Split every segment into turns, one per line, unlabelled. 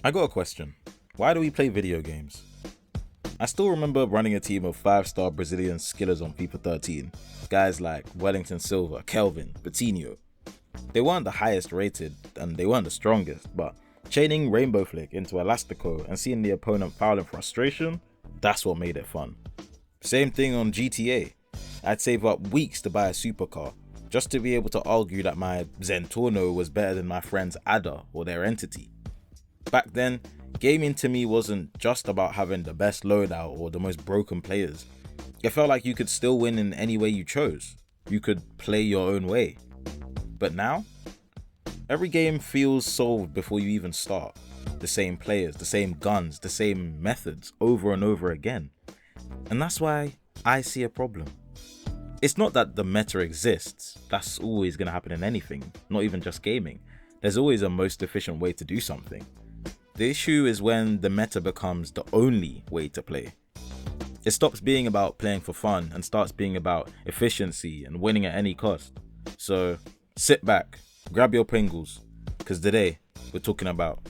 I got a question. Why do we play video games? I still remember running a team of 5-star Brazilian skillers on FIFA 13. Guys like Wellington Silva, Kelvin, Coutinho. They weren't the highest rated and they weren't the strongest, but chaining Rainbow Flick into Elastico and seeing the opponent foul in frustration, that's what made it fun. Same thing on GTA. I'd save up weeks to buy a supercar, just to be able to argue that my Zentorno was better than my friend's Ada or their entity. Back then, gaming to me wasn't just about having the best loadout or the most broken players. It felt like you could still win in any way you chose. You could play your own way. But now, every game feels solved before you even start. The same players, the same guns, the same methods over and over again. And that's why I see a problem. It's not that the meta exists. That's always going to happen in anything, not even just gaming. There's always a most efficient way to do something. The issue is when the meta becomes the only way to play. It stops being about playing for fun and starts being about efficiency and winning at any cost. So sit back, grab your Pringles, because today we're talking about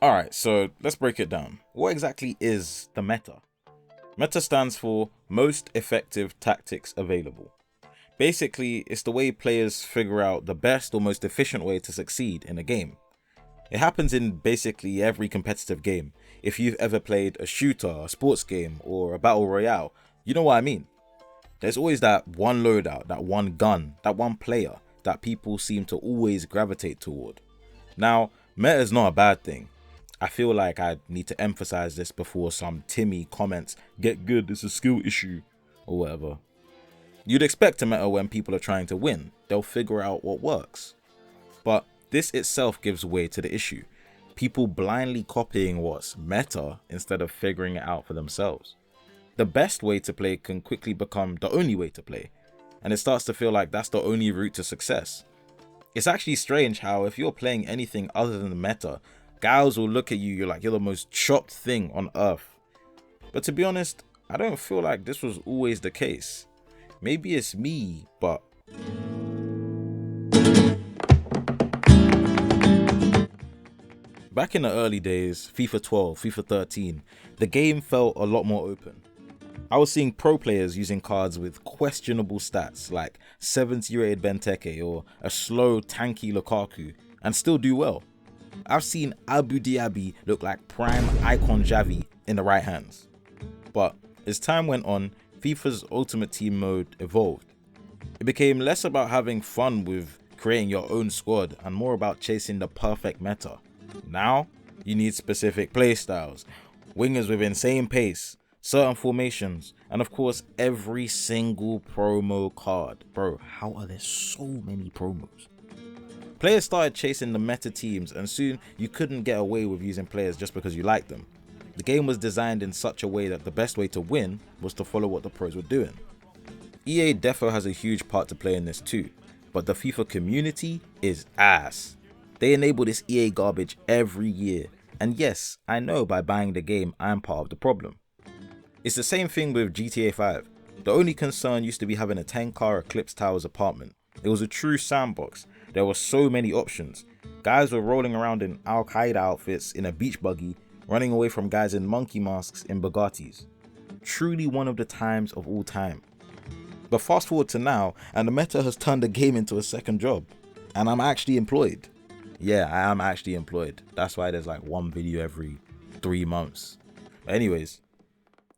Alright, so let's break it down. What exactly is the meta? Meta stands for most effective tactics available. Basically, it's the way players figure out the best or most efficient way to succeed in a game. It happens in basically every competitive game. If you've ever played a shooter, a sports game, or a battle royale, you know what I mean. There's always that one loadout, that one gun, that one player that people seem to always gravitate toward. Now, meta is not a bad thing. I feel like I need to emphasize this before some Timmy comments, "Get good, it's a skill issue," or whatever. You'd expect a meta when people are trying to win. They'll figure out what works. But this itself gives way to the issue. People blindly copying what's meta instead of figuring it out for themselves. The best way to play can quickly become the only way to play, and it starts to feel like that's the only route to success. It's actually strange how if you're playing anything other than the meta, guys will look at you, you're like you're the most chopped thing on earth. But to be honest, I don't feel like this was always the case. Maybe it's me, but back in the early days, FIFA 12, FIFA 13, the game felt a lot more open. I was seeing pro players using cards with questionable stats like 70 rated Benteke or a slow tanky Lukaku and still do well. I've seen Abu Dhabi look like prime icon Javi in the right hands. But as time went on, FIFA's Ultimate Team mode evolved. It became less about having fun with creating your own squad and more about chasing the perfect meta. Now, you need specific playstyles, wingers with insane pace, certain formations, and of course every single promo card. Bro, how are there so many promos? Players started chasing the meta teams and soon you couldn't get away with using players just because you liked them. The game was designed in such a way that the best way to win was to follow what the pros were doing. EA defo has a huge part to play in this too, but the FIFA community is ass. They enable this EA garbage every year, and yes, I know by buying the game I'm part of the problem. It's the same thing with GTA 5. The only concern used to be having a 10-car Eclipse Towers apartment. It was a true sandbox. There were so many options. Guys were rolling around in Al Qaeda outfits in a beach buggy, running away from guys in monkey masks in Bugattis. Truly one of the times of all time. But fast forward to now, and the meta has turned the game into a second job. And I'm actually employed. Yeah, I am actually employed. That's why there's like one video every 3 months. But anyways,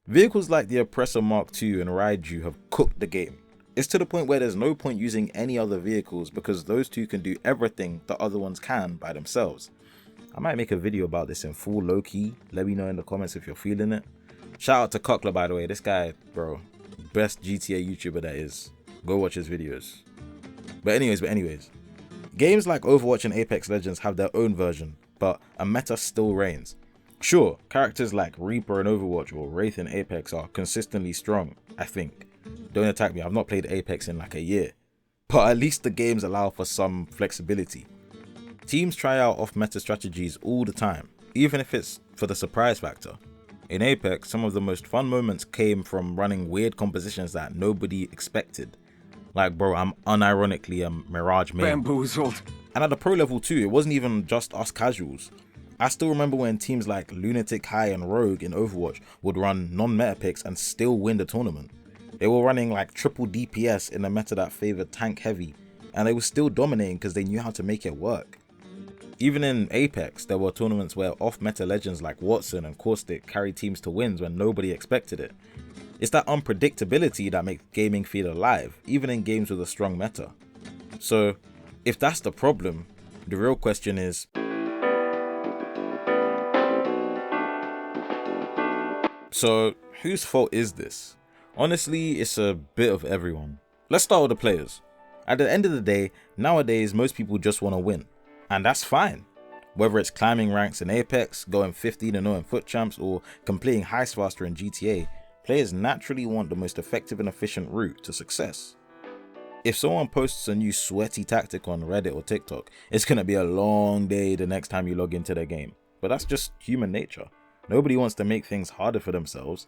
vehicles like the Oppressor Mark II and Raiju have cooked the game. It's to the point where there's no point using any other vehicles because those two can do everything the other ones can by themselves. I might make a video about this in full low-key. Let me know in the comments if you're feeling it. Shout out to Cockler, by the way. This guy, bro, best GTA YouTuber that is. Go watch his videos. But anyways. Games like Overwatch and Apex Legends have their own version, but a meta still reigns. Sure, characters like Reaper in Overwatch or Wraith in Apex are consistently strong, I think. Don't attack me, I've not played Apex in like a year. But at least the games allow for some flexibility. Teams try out off-meta strategies all the time, even if it's for the surprise factor. In Apex, some of the most fun moments came from running weird compositions that nobody expected. Like bro, I'm unironically a Mirage main.
Bamboozled.
And at the pro level too, it wasn't even just us casuals. I still remember when teams like Lunatic High and Rogue in Overwatch would run non-meta picks and still win the tournament. They were running like triple DPS in a meta that favoured tank heavy, and they were still dominating because they knew how to make it work. Even in Apex, there were tournaments where off-meta legends like Wattson and Caustic carried teams to wins when nobody expected it. It's that unpredictability that makes gaming feel alive, even in games with a strong meta. So, if that's the problem, the real question is, so whose fault is this? Honestly, it's a bit of everyone. Let's start with the players. At the end of the day, nowadays most people just want to win. And that's fine. Whether it's climbing ranks in Apex, going 15-0 in FUT Champs, or completing Heist faster in GTA, players naturally want the most effective and efficient route to success. If someone posts a new sweaty tactic on Reddit or TikTok, it's gonna be a long day the next time you log into their game. But that's just human nature. Nobody wants to make things harder for themselves.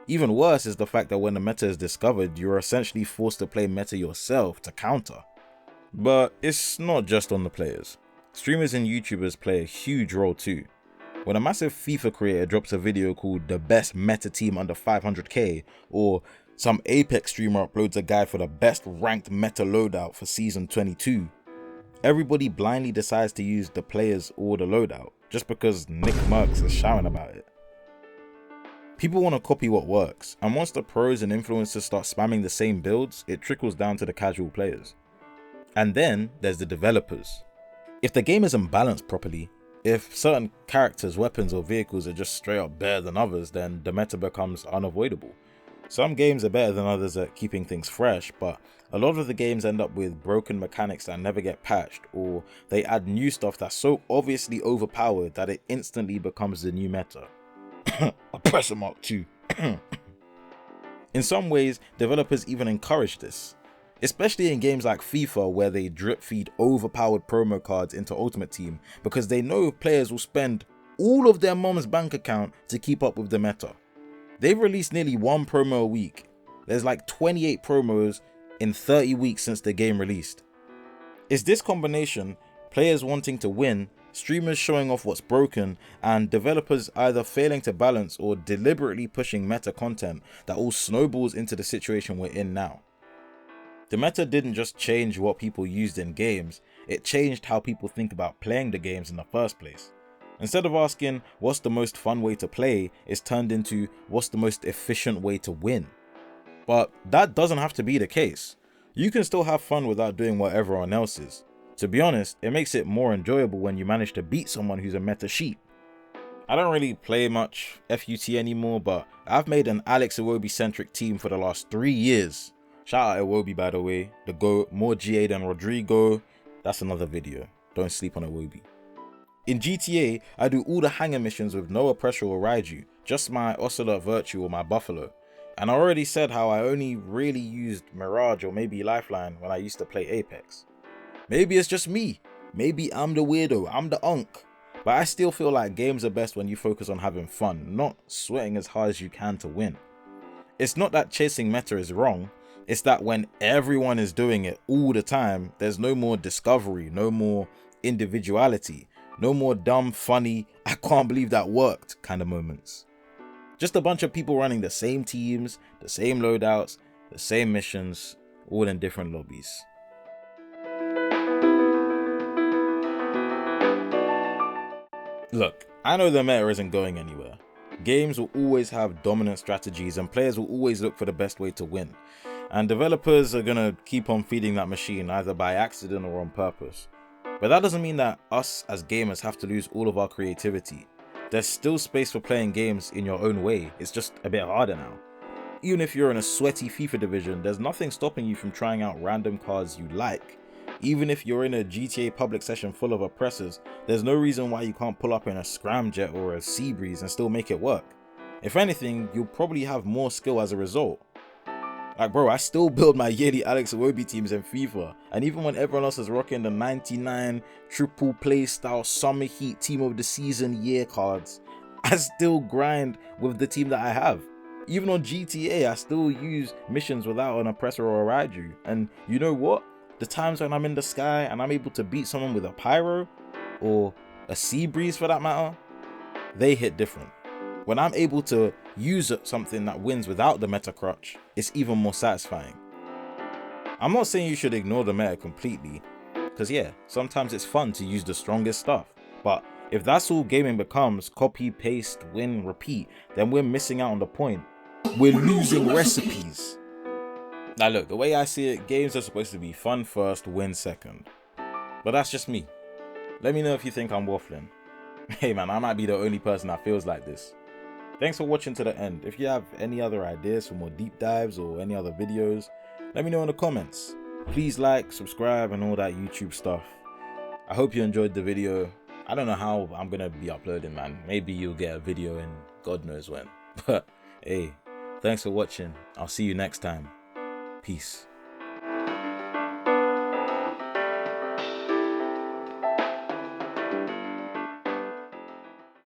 Even worse is the fact that when the meta is discovered, you're essentially forced to play meta yourself to counter. But it's not just on the players. Streamers and YouTubers play a huge role too. When a massive FIFA creator drops a video called the best meta team under 500k, or some Apex streamer uploads a guide for the best ranked meta loadout for season 22, everybody blindly decides to use the players or the loadout, just because Nick Merckx is shouting about it. People want to copy what works, and once the pros and influencers start spamming the same builds, it trickles down to the casual players. And then there's the developers. If the game isn't balanced properly, if certain characters, weapons or vehicles are just straight up better than others, then the meta becomes unavoidable. Some games are better than others at keeping things fresh, but a lot of the games end up with broken mechanics that never get patched, or they add new stuff that's so obviously overpowered that it instantly becomes the new meta. A pressure mark too. In some ways, developers even encourage this, especially in games like FIFA, where they drip feed overpowered promo cards into Ultimate Team because they know players will spend all of their mom's bank account to keep up with the meta. They've released nearly one promo a week. There's like 28 promos in 30 weeks since the game released. It's this combination, players wanting to win, streamers showing off what's broken, and developers either failing to balance or deliberately pushing meta content, that all snowballs into the situation we're in now. The meta didn't just change what people used in games, it changed how people think about playing the games in the first place. Instead of asking what's the most fun way to play, it's turned into what's the most efficient way to win. But that doesn't have to be the case. You can still have fun without doing what everyone else is. To be honest, it makes it more enjoyable when you manage to beat someone who's a meta sheep. I don't really play much FUT anymore, but I've made an Alex Iwobi centric team for the last 3 years. Shout out Iwobi, by the way, the GOAT, more GA than Rodrigo. That's another video, don't sleep on Iwobi. In GTA, I do all the hanger missions with no Oppressor or Raiju, just my Ocelot Virtue or my Buffalo. And I already said how I only really used Mirage or maybe Lifeline when I used to play Apex. Maybe it's just me, maybe I'm the weirdo, I'm the unk, but I still feel like games are best when you focus on having fun, not sweating as hard as you can to win. It's not that chasing meta is wrong, it's that when everyone is doing it all the time, there's no more discovery, no more individuality, no more dumb, funny, I can't believe that worked kind of moments. Just a bunch of people running the same teams, the same loadouts, the same missions, all in different lobbies. Look, I know the meta isn't going anywhere. Games will always have dominant strategies and players will always look for the best way to win. And developers are gonna keep on feeding that machine either by accident or on purpose. But that doesn't mean that us as gamers have to lose all of our creativity. There's still space for playing games in your own way, it's just a bit harder now. Even if you're in a sweaty FIFA division, there's nothing stopping you from trying out random cards you like. Even if you're in a GTA public session full of oppressors, there's no reason why you can't pull up in a scramjet or a sea breeze and still make it work. If anything, you'll probably have more skill as a result. Like, bro, I still build my yearly Alex Iwobi teams in FIFA, and even when everyone else is rocking the 99 triple play style summer heat team of the season year cards, I still grind with the team that I have. Even on GTA, I still use missions without an oppressor or a raiju. And you know what? The times when I'm in the sky and I'm able to beat someone with a pyro, or a sea breeze for that matter, they hit different. When I'm able to use something that wins without the meta crutch, it's even more satisfying. I'm not saying you should ignore the meta completely, because yeah, sometimes it's fun to use the strongest stuff, but if that's all gaming becomes, copy, paste, win, repeat, then we're missing out on the point. We're losing recipes. Now look, the way I see it, games are supposed to be fun first, win second. But that's just me. Let me know if you think I'm waffling. Hey man, I might be the only person that feels like this. Thanks for watching to the end. If you have any other ideas for more deep dives or any other videos, let me know in the comments. Please like, subscribe, and all that YouTube stuff. I hope you enjoyed the video. I don't know how I'm gonna be uploading, man. Maybe you'll get a video in God knows when. But hey, thanks for watching. I'll see you next time. Peace.